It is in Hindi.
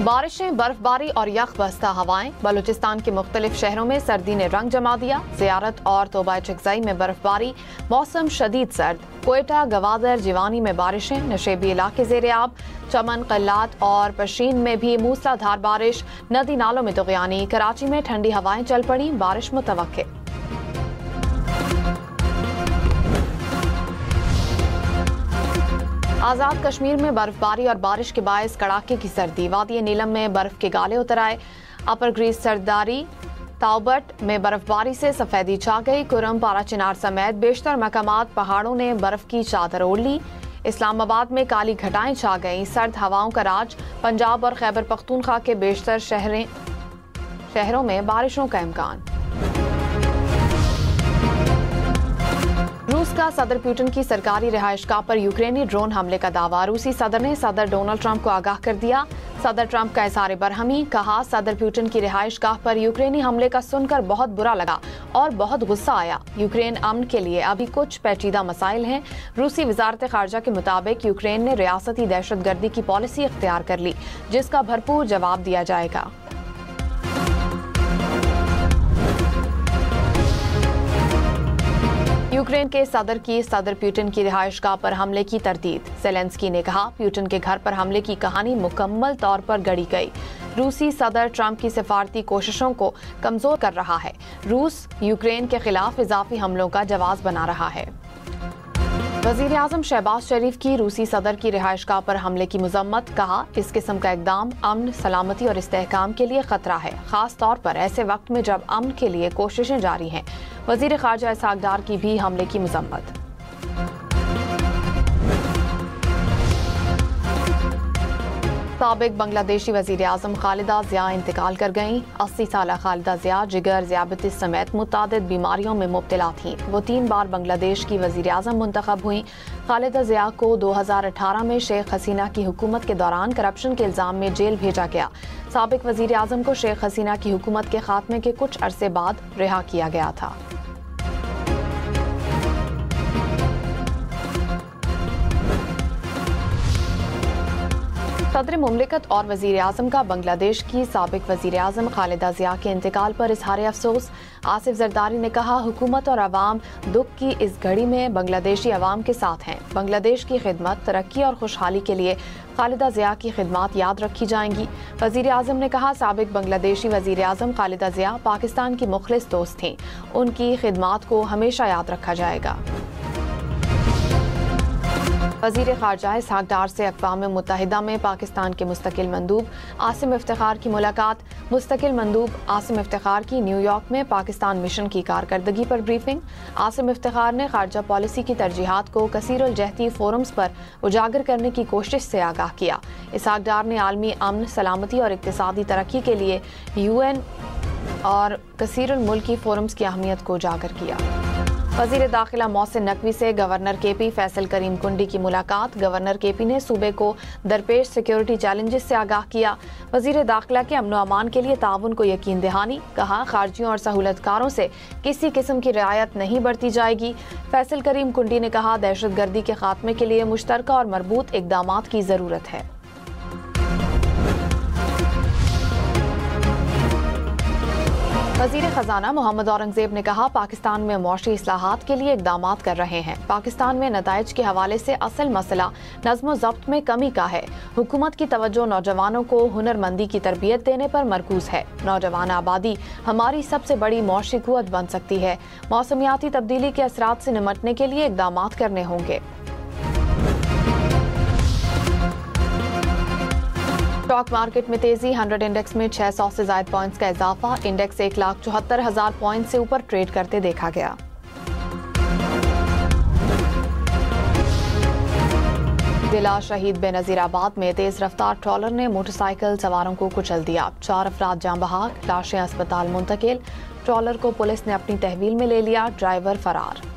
बारिशें, बर्फबारी और यख बस्ता हवाएं। बलूचिस्तान के मुख्तलिफ शहरों में सर्दी ने रंग जमा दिया। ज़ियारत और तोबा चिकज़ई में बर्फबारी, मौसम शदीद सर्द। कोयटा, गवादर, जिवानी में बारिशें, नशेबी इलाके ज़ेरे आब। चमन, कल्लात और पशीन में भी मूसलाधार बारिश, नदी नालों में तुग़यानी। कराची में ठंडी हवाएं चल पड़ी, बारिश मुतवक्के। आज़ाद कश्मीर में बर्फबारी और बारिश के बायस कड़ाके की सर्दी। वादी नीलम में बर्फ के गाले उतर आए। अपर ग्रीस सरदारी ताउबट में बर्फबारी से सफेदी छा गई। कुरम, पारा चिनार समेत बेशतर मकामात पहाड़ों ने बर्फ की चादर ओढ़ ली। इस्लामाबाद में काली घटाएं छा गईं। सर्द हवाओं का राज। पंजाब और खैबर पख्तूनख्वा के बेशतर शहरों में बारिशों का इम्कान। रूस का सदर पुतिन की सरकारी रिहाइशगाह पर यूक्रेनी ड्रोन हमले का दावा। रूसी सदर ने सदर डोनाल्ड ट्रंप को आगाह कर दिया। सदर ट्रंप का इज़हार बरहमी। कहा, सदर पुतिन की रिहाइशगाह पर यूक्रेनी हमले का सुनकर बहुत बुरा लगा और बहुत गुस्सा आया। यूक्रेन अमन के लिए अभी कुछ पेचीदा मसाइल हैं। रूसी वजारत खारजा के मुताबिक यूक्रेन ने रियासती दहशतगर्दी की पॉलिसी इख्तियार कर ली, जिसका भरपूर जवाब दिया जाएगा। यूक्रेन के सदर की सदर पुतिन की रिहाइशगाह पर हमले की तरदीद। ज़ेलेंस्की ने कहा, पुतिन के घर पर हमले की कहानी मुकम्मल तौर पर गढ़ी गई। रूसी सदर ट्रंप की सिफारती कोशिशों को कमजोर कर रहा है। रूस यूक्रेन के खिलाफ इजाफी हमलों का जवाब बना रहा है। वज़ीर आज़म शहबाज शरीफ की रूसी सदर की रिहाइशगाह पर हमले की मजम्मत। कहा, इस किस्म का इकदाम अमन, सलामती और इस्तेहकाम के लिए खतरा है, खास तौर पर ऐसे वक्त में जब अमन के लिए कोशिशें जारी हैं। वज़ीर ख़ारजा इसहाक डार की भी हमले की मजम्मत। साबिक बांग्लादेशी वज़ीर आज़म खालिदा ज़िया इंतकाल कर गईं। 80 साल खालिदा ज़िया जिगर, ज़ियाबतीस समेत मुतादिद बीमारियों में मुब्तला थीं। वो 3 बार बांग्लादेश की वज़ीर आज़म मुंतखब हुई। खालिदा ज़िया को 2018 में शेख हसीना की हुकूमत के दौरान करप्शन के इल्ज़ाम में जेल भेजा गया। साबिक वज़ीर आज़म को शेख हसीना की हुकूमत के खात्मे के कुछ अरसे बाद रिहा किया गया था। सदर मुमलिकत और वज़ीर आज़म का बांग्लादेश की साबिक वज़ीर आज़म खालिदा ज़िया के इंतकाल पर इज़हार अफसोस। आसिफ जरदारी ने कहा, हुकूमत और अवाम दुख की इस घड़ी में बांग्लादेशी अवाम के साथ हैं। बांग्लादेश की खिदमत, तरक्की और खुशहाली के लिए खालिदा ज़िया की खिदमत याद रखी जाएंगी। वज़ीर आज़म ने कहा, साबिक बांग्लादेशी वज़ीर आज़म खालिदा ज़िया पाकिस्तान की मुखलिस दोस्त थीं। उनकी खिदमत को हमेशा याद रखा जाएगा। वज़ीर ख़ारजा इसहाक डार से अक़वाम मुत्तहिदा में पाकिस्तान के मुस्तकिल मंदूब आसिम इफ्तिखार की मुलाकात। मुस्तकिल मंदूब आसिम इफ्तिखार की न्यूयॉर्क में पाकिस्तान मिशन की कारकर्दगी पर ब्रीफिंग। आसिम इफ्तिखार ने ख़ारजा पॉलिसी की तरजीहात को कसीरुल जहती फोरम्स पर उजागर करने की कोशिश से आगाह किया। इसहाक डार ने आलमी अमन, सलामती और इक़्तिसादी तरक्की के लिए UN और कसीरुल मुल्की फोरम्स की अहमियत को उजागर किया। वज़ीर दाखिला मोहसिन नकवी से गवर्नर KP फैसल करीम कुंडी की मुलाकात। गवर्नर KP ने सूबे को दरपेश सिक्योरिटी चैलेंजेस से आगाह किया। वज़ीर दाखिला के अमन व अमान के लिए ताउन को यकीन दहानी। कहा, खारजियों और सहूलतकारों से किसी किस्म की रियायत नहीं बरती जाएगी। फैसल करीम कुंडी ने कहा, दहशतगर्दी के खात्मे के लिए मुश्तरका और मरबूत इक़दामात की ज़रूरत है। वज़ीर ख़जाना मोहम्मद औरंगज़ेब ने कहा, पाकिस्तान में मौशी इस्लाहात के लिए इक़दामात कर रहे हैं। पाकिस्तान में नताइज के हवाले से असल मसला नज़्म ज़ब्त में कमी का है। हुकूमत की तवज्जो नौजवानों को हुनरमंदी की तरबियत देने पर मरकूज़ है। नौजवान आबादी हमारी सबसे बड़ी मौशी क़ुव्वत बन सकती है। मौसमियाती तब्दीली के असरात से निमटने के लिए इक़दामात करने होंगे। स्टॉक मार्केट में तेजी। 100 इंडेक्स में 600 से ज़ायद पॉइंट्स का इजाफा। इंडेक्स 1,74,000 पॉइंट से ऊपर ट्रेड करते देखा गया। जिला शहीद बेनज़ीराबाद में तेज रफ्तार ट्रॉलर ने मोटरसाइकिल सवारों को कुचल दिया। 4 अफराद जाँ बहक, लाशें अस्पताल मुंतकिल। ट्रॉलर को पुलिस ने अपनी तहवील में ले लिया, ड्राइवर फरार।